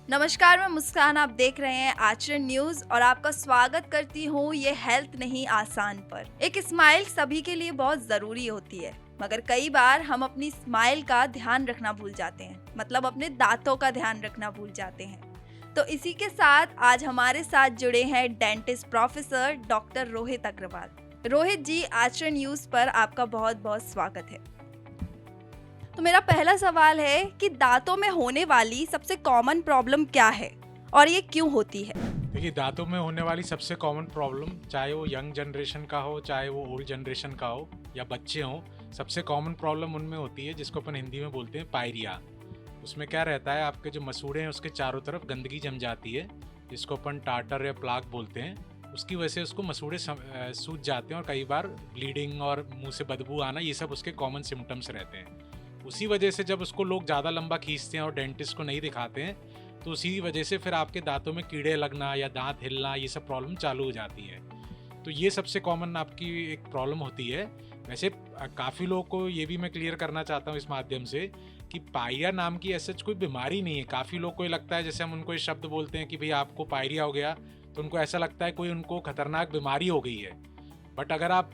नमस्कार, मैं मुस्कान। आप देख रहे हैं आचरण न्यूज और आपका स्वागत करती हूँ ये हेल्थ नहीं आसान पर। एक स्माइल सभी के लिए बहुत जरूरी होती है, मगर कई बार हम अपनी स्माइल का ध्यान रखना भूल जाते हैं, मतलब अपने दांतों का ध्यान रखना भूल जाते हैं। तो इसी के साथ आज हमारे साथ जुड़े हैं dentist professor doctor Rohit Agarwal. Rohit ji, Aacharan news पर आपका बहुत बहुत स्वागत है। तो मेरा पहला सवाल है कि दांतों में होने वाली सबसे कॉमन प्रॉब्लम क्या है और ये क्यों होती है? देखिए, दांतों में होने वाली सबसे कॉमन प्रॉब्लम, चाहे वो यंग जनरेशन का हो, चाहे वो ओल्ड जनरेशन का हो या बच्चे हों, सबसे कॉमन प्रॉब्लम उनमें होती है जिसको अपन हिंदी में बोलते हैं पायरिया। उसमें क्या रहता है, आपके जो मसूड़े हैं उसके चारों तरफ गंदगी जम जाती है, जिसको अपन टार्टर या प्लाक बोलते हैं। उसकी वजह से उसको मसूड़े सूज जाते हैं और कई बार ब्लीडिंग और मुंह से बदबू आना, ये सब उसके कॉमन सिम्टम्स रहते हैं। उसी वजह से जब उसको लोग ज़्यादा लंबा खींचते हैं और डेंटिस्ट को नहीं दिखाते हैं, तो उसी वजह से फिर आपके दांतों में कीड़े लगना या दांत हिलना, ये सब प्रॉब्लम चालू हो जाती है। तो ये सबसे कॉमन आपकी एक प्रॉब्लम होती है। वैसे काफ़ी लोगों को ये भी मैं क्लियर करना चाहता हूँ इस माध्यम से कि पायरिया नाम की ऐसा कोई बीमारी नहीं है। काफ़ी लोग को ये लगता है, जैसे हम उनको ये शब्द बोलते हैं कि भाई आपको पायरिया हो गया, तो उनको ऐसा लगता है कोई उनको खतरनाक बीमारी हो गई है। बट अगर आप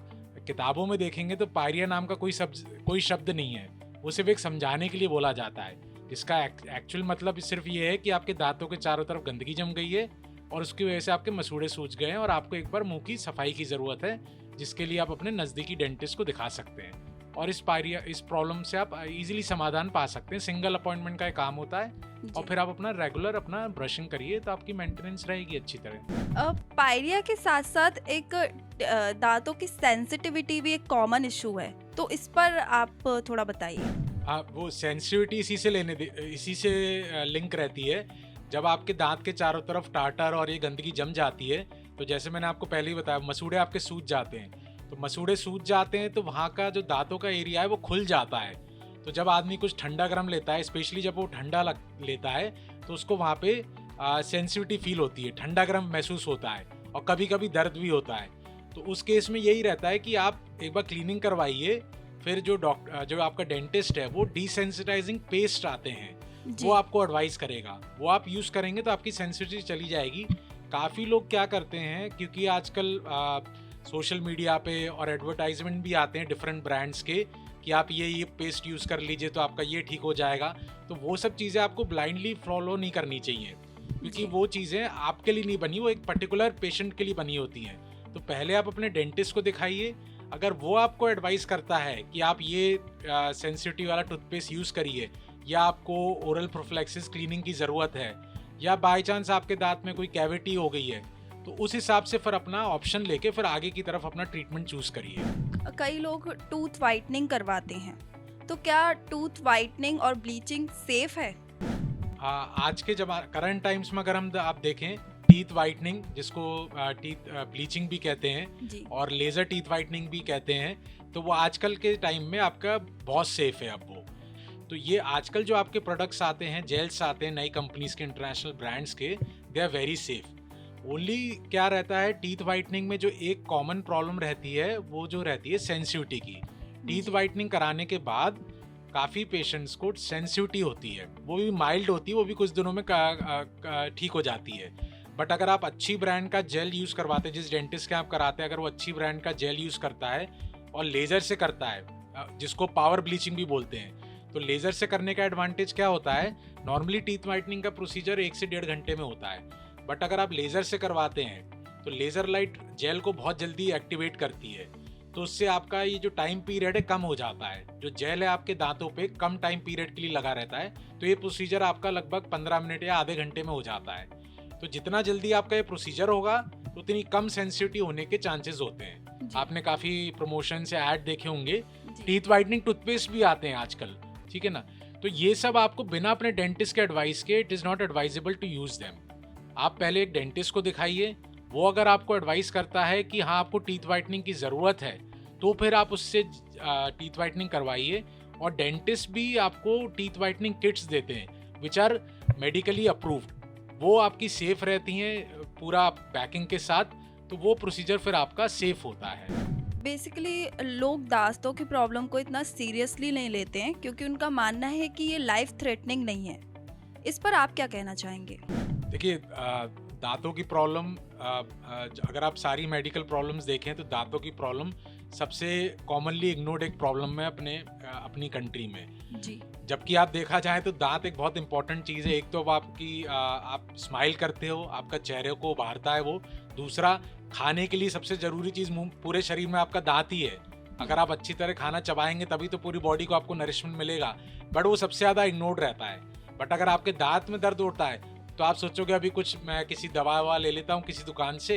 किताबों में देखेंगे तो पायरिया नाम का कोई शब्द नहीं है। वो सिर्फ एक समझाने के लिए बोला जाता है, जिसका एक्चुअल मतलब सिर्फ ये है कि आपके दांतों के चारों तरफ गंदगी जम गई है और उसकी वजह से आपके मसूड़े सूज गए हैं और आपको एक बार मुंह की सफाई की ज़रूरत है, जिसके लिए आप अपने नज़दीकी डेंटिस्ट को दिखा सकते हैं और इस प्रॉब्लम से आप इजीली समाधान पा सकते हैं। सिंगल अपॉइंटमेंट का एक काम होता है और फिर आप अपना रेगुलर ब्रशिंग करिए तो आपकी मेंटेनेंस रहेगी अच्छी तरह। पायरिया के साथ साथ एक दांतों की सेंसिटिविटी भी एक कॉमन इशू है, तो इस पर आप थोड़ा बताइए। हाँ, वो सेंसिटिविटी इसी से लिंक रहती है। जब आपके दांत के चारों तरफ टार्टर और ये गंदगी जम जाती है, तो जैसे मैंने आपको पहले ही बताया, मसूड़े आपके सूज जाते हैं। तो मसूड़े सूज जाते हैं तो वहाँ का जो दांतों का एरिया है वो खुल जाता है। तो जब आदमी कुछ ठंडा गर्म लेता है, स्पेशली जब वो ठंडा लेता है, तो उसको वहाँ पे सेंसिटिविटी फील होती है, ठंडा गर्म महसूस होता है और कभी कभी दर्द भी होता है। तो उस केस में यही रहता है कि आप एक बार क्लीनिंग करवाइए, फिर जो आपका डेंटिस्ट है वो डिसेंसिटाइजिंग पेस्ट आते हैं, वो आपको एडवाइस करेगा, वो आप यूज़ करेंगे तो आपकी सेंसिटिविटी चली जाएगी। काफ़ी लोग क्या करते हैं, क्योंकि आजकल सोशल मीडिया पे और एडवर्टाइजमेंट भी आते हैं डिफरेंट ब्रांड्स के कि आप ये पेस्ट यूज़ कर लीजिए तो आपका ये ठीक हो जाएगा। तो वो सब चीज़ें आपको ब्लाइंडली फॉलो नहीं करनी चाहिए, क्योंकि वो चीज़ें आपके लिए नहीं बनी, वो एक पर्टिकुलर पेशेंट के लिए बनी होती हैं। तो पहले आप अपने डेंटिस्ट को दिखाइए। अगर वो आपको एडवाइस करता है कि आप ये सेंसिटिव वाला टूथपेस्ट यूज़ करिए, या आपको ओरल प्रोफिलैक्सिस क्लीनिंग की ज़रूरत है, या बाय चांस आपके दांत में कोई कैविटी हो गई है, तो उस हिसाब से फिर अपना ऑप्शन लेके फिर आगे की तरफ अपना ट्रीटमेंट चूज करिए। कई लोग टूथ वाइटनिंग करवाते हैं, तो क्या टूथ वाइटनिंग और ब्लीचिंग सेफ है? हाँ, आज के करंट टाइम्स में अगर आप देखें, टीथ वाइटनिंग, जिसको टीथ ब्लीचिंग भी कहते हैं और लेज़र टीथ वाइटनिंग भी कहते हैं, तो वो आजकल के टाइम में आपका बहुत सेफ है अब वो। तो ये आजकल जो आपके प्रोडक्ट्स आते हैं, जेल्स आते हैं नई कंपनीज के, इंटरनेशनल ब्रांड्स के, they are very safe. Only क्या रहता है, टीथ वाइटनिंग में जो एक कॉमन प्रॉब्लम रहती है वो जो रहती है सेंसिटिविटी की। टीथ वाइटनिंग कराने के बाद काफ़ी पेशेंट्स को सेंसिटिविटी होती है, वो भी माइल्ड होती है, वो भी कुछ दिनों में ठीक हो जाती है। बट अगर आप अच्छी ब्रांड का जेल यूज़ करवाते हैं, जिस डेंटिस्ट के आप कराते हैं, अगर वो अच्छी ब्रांड का जेल यूज़ करता है और लेज़र से करता है, जिसको पावर ब्लीचिंग भी बोलते हैं, तो लेज़र से करने का एडवांटेज क्या होता है, नॉर्मली टीथ वाइटनिंग का प्रोसीजर 1 से 1.5 घंटे में होता है। बट अगर आप लेज़र से करवाते हैं तो लेज़र लाइट जेल को बहुत जल्दी एक्टिवेट करती है, तो उससे आपका ये जो टाइम पीरियड है कम हो जाता है। जो जेल है आपके दांतों पे कम टाइम पीरियड के लिए लगा रहता है, तो ये प्रोसीजर आपका लगभग 15 मिनट या आधे घंटे में हो जाता है। तो जितना जल्दी आपका ये प्रोसीजर होगा, उतनी कम सेंसिटिविटी होने के चांसेस होते हैं। आपने काफ़ी प्रमोशन से ऐड देखे होंगे, टीथ वाइटनिंग टूथपेस्ट भी आते हैं आजकल, ठीक है ना। तो ये सब आपको बिना अपने डेंटिस्ट के एडवाइस के, it is not advisable to use them. आप पहले एक डेंटिस्ट को दिखाइए, वो अगर आपको एडवाइस करता है कि हाँ आपको टीथ वाइटनिंग की ज़रूरत है, तो फिर आप उससे टीथ वाइटनिंग करवाइए। और डेंटिस्ट भी आपको टीथ वाइटनिंग किट्स देते हैं विच आर मेडिकली अप्रूव्ड, वो आपकी सेफ रहती हैं पूरा पैकिंग के साथ, तो वो प्रोसीजर फिर आपका सेफ होता है। बेसिकली लोग दांतों की प्रॉब्लम को इतना सीरियसली नहीं लेते हैं क्योंकि उनका मानना है कि ये लाइफ थ्रेटनिंग नहीं है। इस पर आप क्या कहना चाहेंगे? देखिए, दांतों की प्रॉब्लम, अगर आप सारी मेडिकल प्रॉब्लम्स देखें तो दांतों की प्रॉब्लम सबसे कॉमनली इग्नोर्ड एक प्रॉब्लम है अपनी कंट्री में। जी। जबकि आप देखा जाए तो दांत एक बहुत इंपॉर्टेंट चीज़ है। एक तो आप स्माइल करते हो, आपका चेहरे को उभारता है वो। दूसरा, खाने के लिए सबसे ज़रूरी चीज़ पूरे शरीर में आपका दांत ही है। अगर आप अच्छी तरह खाना चबाएंगे तभी तो पूरी बॉडी को आपको नरिशमेंट मिलेगा, बट वो सबसे ज़्यादा इग्नोर्ड रहता है। बट अगर आपके दांत में दर्द होता है तो आप सोचोगे अभी कुछ मैं किसी दवा ववा ले लेता हूँ किसी दुकान से,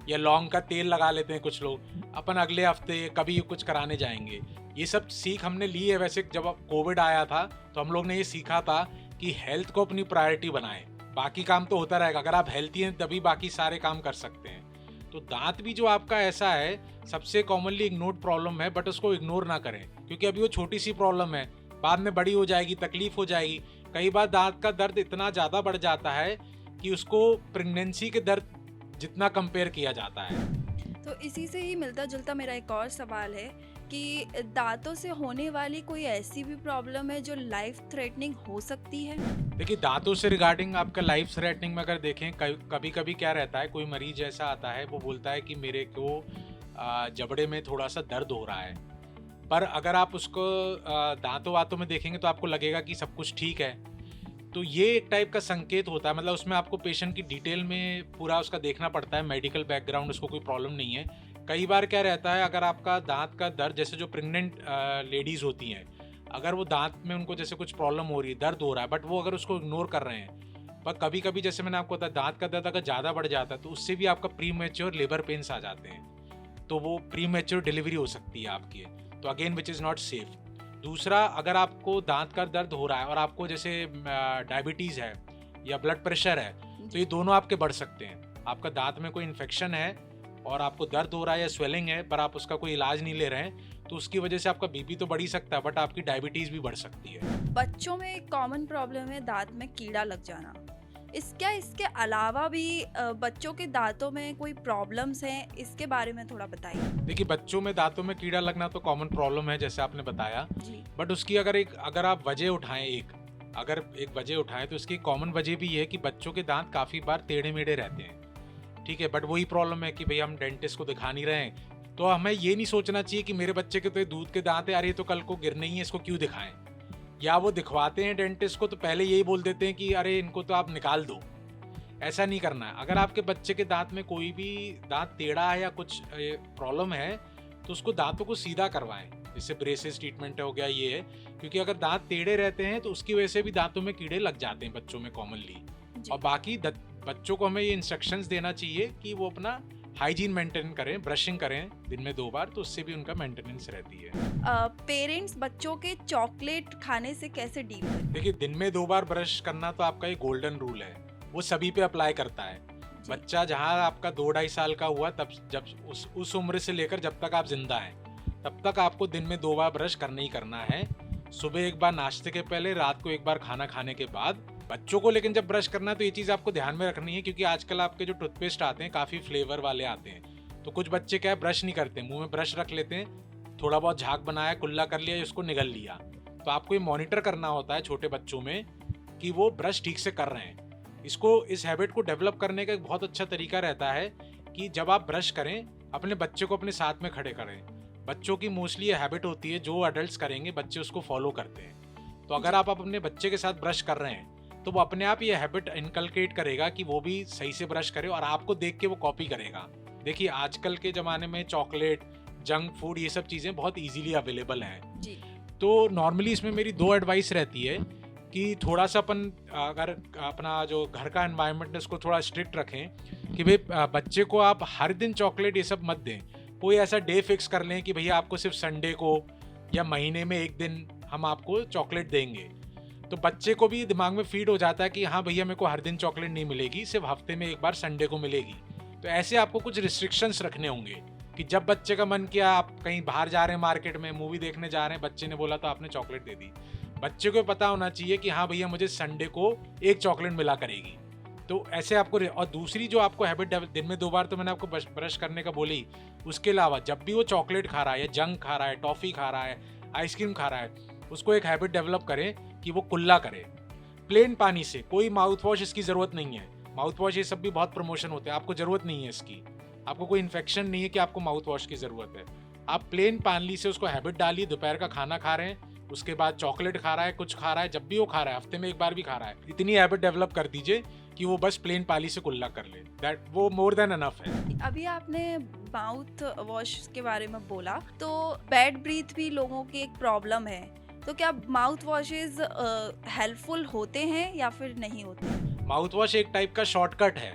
या लौंग का तेल लगा लेते हैं कुछ लोग, अपन अगले हफ्ते कभी कुछ कराने जाएंगे। ये सब सीख हमने ली है। वैसे जब कोविड आया था तो हम लोग ने ये सीखा था कि हेल्थ को अपनी प्रायोरिटी बनाएं, बाकी काम तो होता रहेगा। अगर आप हेल्थी हैं तभी बाकी सारे काम कर सकते हैं। तो दांत भी जो आपका ऐसा है सबसे कॉमनली इग्नोर्ड प्रॉब्लम है, बट उसको इग्नोर ना करें क्योंकि अभी वो छोटी सी प्रॉब्लम है, बाद में बड़ी हो जाएगी, तकलीफ हो जाएगी। कई बार दांत का दर्द इतना ज़्यादा बढ़ जाता है कि उसको प्रेगनेंसी के दर्द जितना कंपेयर किया जाता है। तो इसी से ही मिलता जुलता मेरा एक और सवाल है कि दांतों से होने वाली कोई ऐसी भी प्रॉब्लम है जो लाइफ थ्रेटनिंग हो सकती है? देखिए, दांतों से रिगार्डिंग आपका लाइफ थ्रेटनिंग में अगर देखें, कभी कभी क्या रहता है, कोई मरीज ऐसा आता है वो बोलता है कि मेरे को जबड़े में थोड़ा सा दर्द हो रहा है, पर अगर आप उसको दांतों वातों में देखेंगे तो आपको लगेगा कि सब कुछ ठीक है। तो ये एक टाइप का संकेत होता है, मतलब उसमें आपको पेशेंट की डिटेल में पूरा उसका देखना पड़ता है, मेडिकल बैकग्राउंड, उसको कोई प्रॉब्लम नहीं है। कई बार क्या रहता है, अगर आपका दांत का दर्द, जैसे जो प्रेग्नेंट लेडीज़ होती हैं, अगर वो दांत में उनको जैसे कुछ प्रॉब्लम हो रही है, दर्द हो रहा है, बट वो अगर उसको इग्नोर कर रहे हैं, पर कभी कभी जैसे मैंने आपको बताया दांत का दर्द अगर ज़्यादा बढ़ जाता है तो उससे भी आपका प्री मैच्योर लेबर पेन्स आ जाते हैं, तो वो प्री मैच्योर डिलीवरी हो सकती है आपकी, तो again which is not safe. दूसरा, अगर आपको दांत का दर्द हो रहा है और आपको जैसे डायबिटीज़ है या ब्लड प्रेशर है, तो ये दोनों आपके बढ़ सकते हैं। आपका दांत में कोई इन्फेक्शन है और आपको दर्द हो रहा है या स्वेलिंग है, पर आप उसका कोई इलाज नहीं ले रहे हैं, तो उसकी वजह से आपका बीपी तो बढ़ ही सकता है, बट आपकी डायबिटीज़ भी बढ़ सकती है। बच्चों में एक कॉमन प्रॉब्लम है दांत में कीड़ा लग जाना। इसके अलावा भी बच्चों के दांतों में कोई प्रॉब्लम्स हैं, इसके बारे में थोड़ा बताइए। देखिए, बच्चों में दांतों में कीड़ा लगना तो कॉमन प्रॉब्लम है जैसे आपने बताया, बट उसकी अगर आप वजह उठाएं, अगर एक वजह उठाएं तो इसकी कॉमन वजह भी ये है कि बच्चों के दांत काफ़ी बार टेढ़े मेढ़े रहते हैं। ठीक है, बट वही प्रॉब्लम है कि भाई हम डेंटिस्ट को दिखा नहीं रहे हैं, तो हमें ये नहीं सोचना चाहिए कि मेरे बच्चे के तो दूध के दांत है, अरे तो कल को गिरने ही है, इसको क्यों दिखाएं। या वो दिखवाते हैं डेंटिस्ट को तो पहले यही बोल देते हैं कि अरे इनको तो आप निकाल दो। ऐसा नहीं करना है। अगर आपके बच्चे के दांत में कोई भी दांत टेढ़ा है या कुछ प्रॉब्लम है तो उसको दांतों को सीधा करवाएं, जैसे ब्रेसेस ट्रीटमेंट हो गया ये है, क्योंकि अगर दांत टेढ़े रहते हैं तो उसकी वजह से भी दांतों में कीड़े लग जाते हैं बच्चों में कॉमनली। और बाकी बच्चों को हमें ये इंस्ट्रक्शंस देना चाहिए कि वो अपना हाइजीन मेंटेन करें, ब्रशिंग करें दिन में 2 बार, तो उससे भी उनका मेंटेनेंस रहती है। पेरेंट्स बच्चों के चॉकलेट खाने से कैसे डील करें? देखिए, दिन में 2 बार ब्रश करना तो आपका ये गोल्डन रूल है, वो सभी पे अप्लाई करता है। बच्चा जहाँ आपका 2-2.5 साल का हुआ, तब जब उस उम्र से लेकर जब तक आप जिंदा हैं तब तक आपको दिन में 2 बार ब्रश करना ही करना है। सुबह एक बार नाश्ते के पहले, रात को एक बार खाना खाने के बाद। बच्चों को लेकिन जब ब्रश करना है तो ये चीज़ आपको ध्यान में रखनी है, क्योंकि आजकल आपके जो टूथपेस्ट आते हैं काफ़ी फ्लेवर वाले आते हैं, तो कुछ बच्चे क्या है ब्रश नहीं करते, मुंह में ब्रश रख लेते हैं, थोड़ा बहुत झाग बनाया, कुल्ला कर लिया, उसको निगल लिया। तो आपको ये मॉनिटर करना होता है छोटे बच्चों में कि वो ब्रश ठीक से कर रहे हैं। इस हैबिट को डेवलप करने का एक बहुत अच्छा तरीका रहता है कि जब आप ब्रश करें अपने बच्चे को अपने साथ में खड़े करें। बच्चों की मोस्टली ये हैबिट होती है, जो अडल्ट्स करेंगे बच्चे उसको फॉलो करते हैं। तो अगर आप अपने बच्चे के साथ ब्रश कर रहे हैं तो वो अपने आप ये हैबिट इनकलकेट करेगा कि वो भी सही से ब्रश करे और आपको देख के वो कॉपी करेगा। देखिए, आजकल के ज़माने में चॉकलेट, जंक फूड, ये सब चीज़ें बहुत ईजीली अवेलेबल हैं जी। तो नॉर्मली इसमें मेरी 2 एडवाइस रहती है कि थोड़ा सा अगर अपना जो घर का एनवायरनमेंट है उसको थोड़ा स्ट्रिक्ट रखें कि भाई बच्चे को आप हर दिन चॉकलेट ये सब मत दें। कोई ऐसा डे फिक्स कर लें कि भैया आपको सिर्फ संडे को या महीने में 1 दिन हम आपको चॉकलेट देंगे, तो बच्चे को भी दिमाग में फीड हो जाता है कि हाँ भैया मेरे को हर दिन चॉकलेट नहीं मिलेगी, सिर्फ हफ्ते में 1 बार संडे को मिलेगी। तो ऐसे आपको कुछ रिस्ट्रिक्शंस रखने होंगे कि जब बच्चे का मन किया, आप कहीं बाहर जा रहे हैं, मार्केट में मूवी देखने जा रहे हैं, बच्चे ने बोला तो आपने चॉकलेट दे दी। बच्चे को पता होना चाहिए कि हाँ भैया मुझे संडे को 1 चॉकलेट मिला करेगी, तो ऐसे आपको और दूसरी जो आपको हैबिट दिन में 2 बार तो मैंने आपको ब्रश करने का बोली, उसके अलावा जब भी वो चॉकलेट खा रहा है या जंक खा रहा है, टॉफ़ी खा रहा है, आइसक्रीम खा रहा है, उसको एक हैबिट डेवलप करें कि वो कुल्ला करे प्लेन पानी से। कोई माउथ वॉश इसकी ज़रूरत नहीं है। माउथ वॉश ये सब भी बहुत प्रमोशन होते हैं, आपको ज़रूरत नहीं है इसकी। आपको कोई इन्फेक्शन नहीं है कि आपको माउथ वॉश की ज़रूरत है। आप प्लेन पानी से उसको हैबिट डालिए। दोपहर का खाना खा रहे हैं, उसके बाद चॉकलेट खा रहा है, कुछ खा रहा है, जब भी वो खा रहा है, हफ्ते में 1 बार भी खा रहा है, इतनी हैबिट डेवलप कर दीजिए कि वो बस प्लेन पानी से कुल्ला कर ले। दैट वो मोर देन एनफ है। अभी आपने माउथ वॉश के बारे में बोला, तो बैड ब्रीथ भी लोगों की एक प्रॉब्लम है, तो क्या माउथ वॉशेस हेल्पफुल होते हैं या फिर नहीं होते? माउथ वॉश एक टाइप का शॉर्टकट है।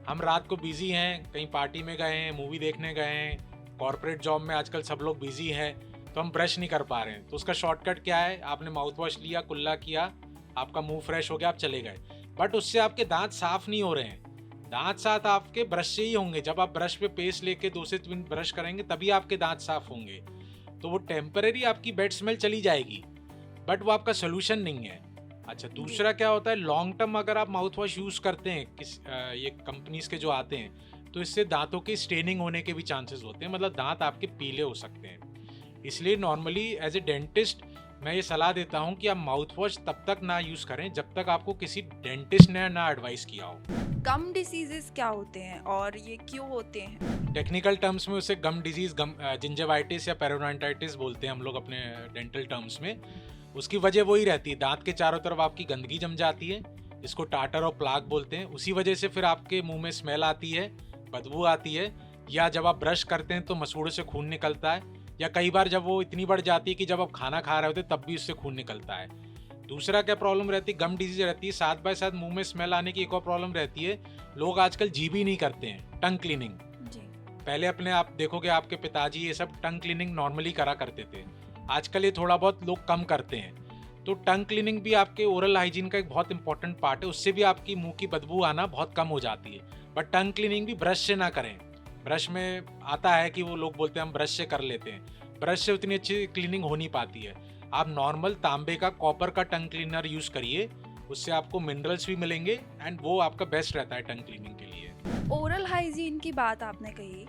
हम रात को बिजी हैं, कहीं पार्टी में गए हैं, मूवी देखने गए हैं, कॉर्पोरेट जॉब में आजकल सब लोग बिजी हैं, तो हम ब्रश नहीं कर पा रहे हैं। तो उसका शॉर्टकट क्या है? आपने माउथ वॉश लिया, कुल्ला किया, आपका मुंह फ्रेश हो गया, आप चले गए। बट उससे आपके दांत साफ नहीं हो रहे हैं। दांत साफ आपके ब्रश से ही होंगे। जब आप ब्रश पे पेस्ट लेके 2 से 3 ब्रश करेंगे तभी आपके दांत साफ होंगे। तो वो टेम्परेरी आपकी बैड स्मेल चली जाएगी, बट वो आपका सोल्यूशन नहीं है। अच्छा, दूसरा क्या होता है, लॉन्ग टर्म अगर आप माउथ वॉश यूज़ करते हैं ये कंपनीज के जो आते हैं, तो इससे दांतों की स्टेनिंग होने के भी चांसेस होते हैं, मतलब दांत आपके पीले हो सकते हैं। इसलिए नॉर्मली एज ए डेंटिस्ट मैं ये सलाह देता हूँ कि आप माउथ वॉश तब तक ना यूज़ करें जब तक आपको किसी डेंटिस्ट ने ना एडवाइस किया हो। गम डिसीजेस क्या होते हैं और ये क्यों होते हैं? टेक्निकल टर्म्स में उसे गम डिजीज, जिंजेवाइटिस या पेरोडोंटाइटिस बोलते हैं हम लोग अपने डेंटल टर्म्स में। उसकी वजह वही रहती है, दांत के चारों तरफ आपकी गंदगी जम जाती है, इसको टाटर और प्लाक बोलते हैं। उसी वजह से फिर आपके मुंह में स्मेल आती है, बदबू आती है, या जब आप ब्रश करते हैं तो मसूड़ों से खून निकलता है, या कई बार जब वो इतनी बढ़ जाती है कि जब आप खाना खा रहे होते तब भी उससे खून निकलता है। दूसरा क्या प्रॉब्लम रहती है, गम डिजीज रहती है। साथ बाय साथ मुंह में स्मेल आने की एक और प्रॉब्लम रहती है, लोग आजकल जीभ ही नहीं करते हैं, टंग क्लीनिंग। पहले अपने आप देखोगे आपके पिताजी ये सब टंग क्लीनिंग नॉर्मली करा करते थे, आजकल ये थोड़ा बहुत लोग कम करते हैं। तो टंग क्लीनिंग भी आपके ओरल हाइजीन का एक बहुत इंपॉर्टेंट पार्ट है, उससे भी आपकी मुंह की बदबू आना बहुत कम हो जाती है। बट टंग क्लीनिंग भी ब्रश से ना करें। ब्रश में आता है कि वो लोग बोलते हैं हम ब्रश से कर लेते हैं, ब्रश से उतनी अच्छी क्लीनिंग हो नहीं पाती है। आप नॉर्मल तांबे का, कॉपर का टंग क्लीनर यूज़ करिए, उससे आपको मिनरल्स भी मिलेंगे एंड वो आपका बेस्ट रहता है टंग क्लीनिंग के लिए। ओरल हाइजीन की बात आपने कही,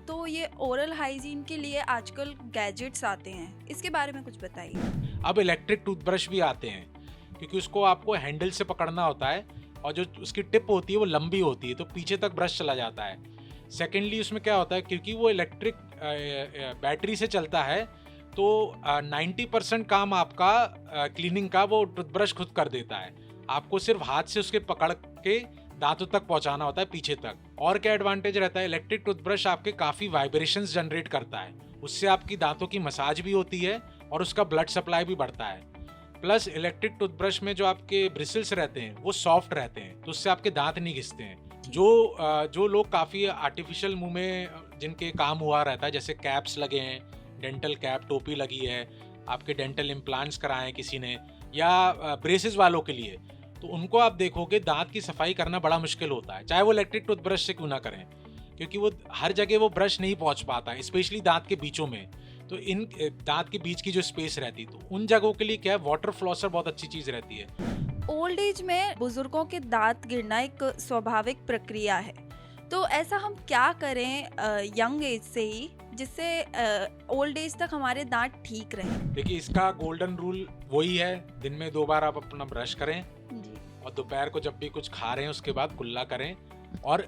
तो ये ओरल हाइजीन के लिए आजकल गैजेट्स आते हैं, इसके बारे में कुछ बताइए। अब इलेक्ट्रिक टूथब्रश भी आते हैं, क्योंकि उसको आपको हैंडल से पकड़ना होता है और जो उसकी टिप होती है वो लंबी होती है, तो पीछे तक ब्रश चला जाता है। सेकेंडली उसमें क्या होता है, क्योंकि वो इलेक्ट्रिक बैटरी से चलता है, तो 90% काम आपका क्लीनिंग का वो टूथब्रश खुद कर देता है। आपको सिर्फ हाथ से उसके पकड़ के दांतों तक पहुंचाना होता है, पीछे तक। और क्या एडवांटेज रहता है, इलेक्ट्रिक टूथब्रश आपके काफ़ी वाइब्रेशंस जनरेट करता है, उससे आपकी दांतों की मसाज भी होती है और उसका ब्लड सप्लाई भी बढ़ता है। प्लस इलेक्ट्रिक टूथब्रश में जो आपके ब्रिसल्स रहते हैं वो सॉफ्ट रहते हैं, तो उससे आपके दांत नहीं घिसते हैं। जो लोग काफ़ी आर्टिफिशियल मुंह में जिनके काम हुआ रहता है, जैसे कैप्स लगे हैं, डेंटल कैप, टोपी लगी है, आपके डेंटल इम्प्लांट्स कराए किसी ने, या ब्रेसेस वालों के लिए, तो उनको आप देखोगे दांत की सफाई करना बड़ा मुश्किल होता है, चाहे वो इलेक्ट्रिक टूथब्रश से क्यों ना करें, क्योंकि वो हर जगह वो ब्रश नहीं पहुंच पाता है, स्पेशली दांत के बीचों में। तो इन दांत के बीच की जो स्पेस रहती है, तो उन जगहों के लिए क्या है, वाटर फ्लॉसर बहुत अच्छी चीज़ रहती है। ओल्ड एज में बुजुर्गों के दांत गिरना एक स्वाभाविक प्रक्रिया है, तो ऐसा हम क्या करें यंग एज से ही, जिससे ओल्ड एज तक हमारे दांत ठीक रहें? देखिए, इसका गोल्डन रूल वही है, दिन में 2 बार आप अपना ब्रश करें जी। और दोपहर को जब भी कुछ खा रहे हैं उसके बाद कुल्ला करें, और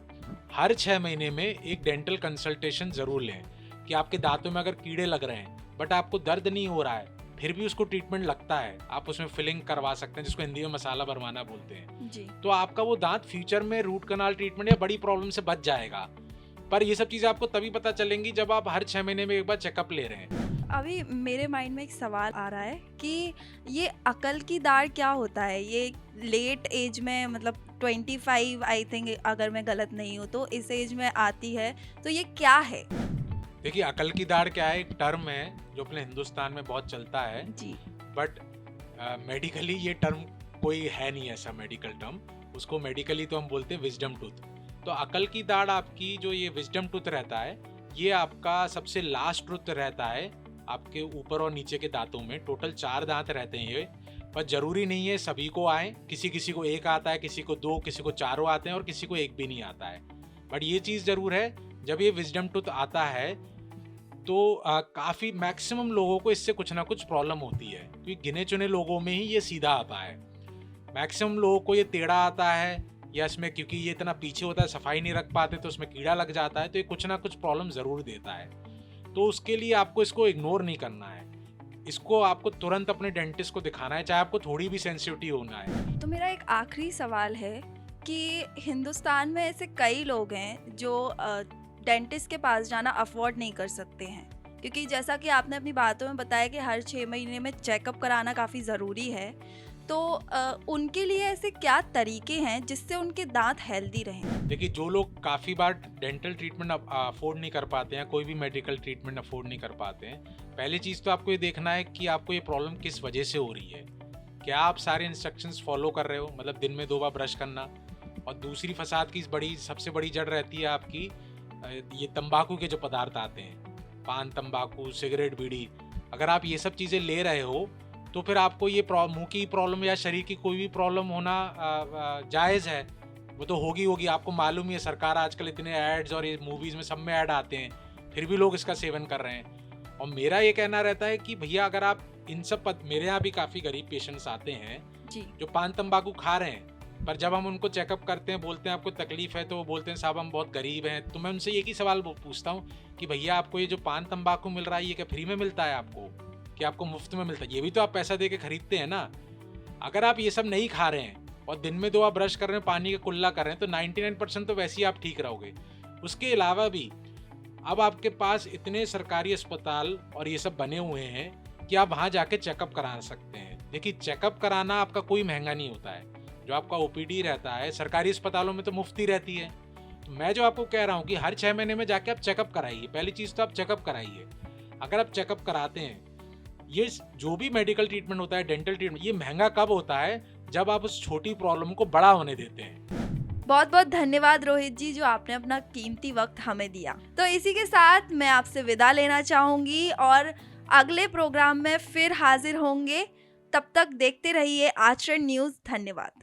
हर 6 महीने में एक डेंटल कंसल्टेशन ज़रूर लें कि आपके दांतों में अगर कीड़े लग रहे हैं बट आपको दर्द नहीं हो रहा है, फिर भी उसको ट्रीटमेंट लगता है, आप उसमें फिलिंग करवा सकते हैं, जिसको हिंदी में मसाला भरवाना बोलते हैं जी। तो आपका वो दांत फ्यूचर में रूट कनाल ट्रीटमेंट या बड़ी प्रॉब्लम से बच जाएगा। पर ये सब चीज़ें आपको तभी पता चलेंगी जब आप हर 6 महीने में एक बार चेकअप ले रहे हैं। अभी मेरे माइंड में एक सवाल आ रहा है कि ये अकल की दाढ़ क्या होता है? ये लेट एज में, मतलब 25 आई थिंक, अगर मैं गलत नहीं हूँ तो इस एज में आती है, तो ये क्या है? देखिए, अकल की दाढ़ क्या है, एक टर्म है जो अपने हिंदुस्तान में बहुत चलता है जी। बट मेडिकली ये टर्म कोई है नहीं ऐसा मेडिकल टर्म, उसको मेडिकली तो हम बोलते हैं विजडम टूथ। तो अकल की दाढ़ आपकी जो ये विजडम टूथ रहता है, ये आपका सबसे लास्ट टूथ रहता है आपके ऊपर और नीचे के दांतों में। टोटल 4 दांत रहते हैं ये, पर जरूरी नहीं है सभी को आए, किसी किसी को एक आता है, किसी को दो, किसी को चारों आते हैं और किसी को एक भी नहीं आता है। बट ये चीज़ जरूर है, जब ये विजडम टूथ आता है तो काफ़ी मैक्सिमम लोगों को इससे कुछ ना कुछ प्रॉब्लम होती है, क्योंकि गिने चुने लोगों में ही ये सीधा आता है। मैक्सिमम लोगों को ये टेढ़ा आता है, या इसमें क्योंकि ये इतना पीछे होता है, सफाई नहीं रख पाते तो उसमें कीड़ा लग जाता है, तो ये कुछ ना कुछ प्रॉब्लम ज़रूर देता है। तो उसके लिए आपको इसको इग्नोर नहीं करना है, इसको आपको तुरंत अपने डेंटिस्ट को दिखाना है, चाहे आपको थोड़ी भी सेंसिटिविटी होना है। तो मेरा एक आखिरी सवाल है कि हिंदुस्तान में ऐसे कई लोग हैं जो डेंटिस्ट के पास जाना अफोर्ड नहीं कर सकते हैं, क्योंकि जैसा कि आपने अपनी बातों में बताया कि हर 6 महीने में चेकअप कराना काफ़ी ज़रूरी है। तो उनके लिए ऐसे क्या तरीके हैं जिससे उनके दांत हेल्दी रहें? देखिए, जो लोग काफ़ी बार डेंटल ट्रीटमेंट अफोर्ड नहीं कर पाते हैं, कोई भी मेडिकल ट्रीटमेंट अफोर्ड नहीं कर पाते हैं, पहली चीज़ तो आपको ये देखना है कि आपको ये प्रॉब्लम किस वजह से हो रही है। क्या आप सारे इंस्ट्रक्शंस फॉलो कर रहे हो, मतलब दिन में 2 बार ब्रश करना। और दूसरी फसाद की सबसे बड़ी जड़ रहती है आपकी ये तंबाकू के जो पदार्थ आते हैं, पान, तंबाकू, सिगरेट, बीड़ी। अगर आप ये सब चीज़ें ले रहे हो तो फिर आपको ये मुंह की प्रॉब्लम या शरीर की कोई भी प्रॉब्लम होना जायज़ है, वो तो होगी। आपको मालूम ही है, सरकार आजकल इतने एड्स और ये मूवीज़ में सब में ऐड आते हैं, फिर भी लोग इसका सेवन कर रहे हैं। और मेरा ये कहना रहता है कि भैया अगर आप इन सब मेरे यहाँ भी काफ़ी गरीब पेशेंट्स आते हैं जी। जो पान तंबाकू खा रहे हैं, पर जब हम उनको चेकअप करते हैं, बोलते हैं आपको तकलीफ है, तो वो बोलते हैं साहब हम बहुत गरीब हैं। तो मैं उनसे एक ही सवाल पूछता हूँ कि भैया आपको ये जो पान तंबाकू मिल रहा है, ये क्या फ्री में मिलता है आपको, कि आपको मुफ्त में मिलता है? ये भी तो आप पैसा दे के खरीदते हैं ना। अगर आप ये सब नहीं खा रहे हैं और दिन में 2 बार ब्रश कर रहे हैं, पानी का कुल्ला कर रहे हैं, तो 99% तो वैसे ही आप ठीक रहोगे। उसके अलावा भी अब आपके पास इतने सरकारी अस्पताल और ये सब बने हुए हैं कि आप वहाँ जाके चेकअप करा सकते हैं। देखिए, चेकअप कराना आपका कोई महंगा नहीं होता है। जो आपका ओपीडी रहता है सरकारी अस्पतालों में तो मुफ्त ही रहती है। तो मैं जो आपको कह रहा हूँ कि हर 6 महीने में जाके आप चेकअप कराइए। पहली चीज़ तो आप चेकअप कराइए। अगर आप चेकअप कराते हैं, ये जो भी मेडिकल ट्रीटमेंट होता है, डेंटल ट्रीटमेंट, ये महंगा कब होता है? जब आप उस छोटी प्रॉब्लम को बड़ा होने देते हैं। बहुत बहुत धन्यवाद रोहित जी, जो आपने अपना कीमती वक्त हमें दिया। तो इसी के साथ मैं आपसे विदा लेना चाहूँगी और अगले प्रोग्राम में फिर हाजिर होंगे। तब तक देखते रहिए आचरण न्यूज़। धन्यवाद।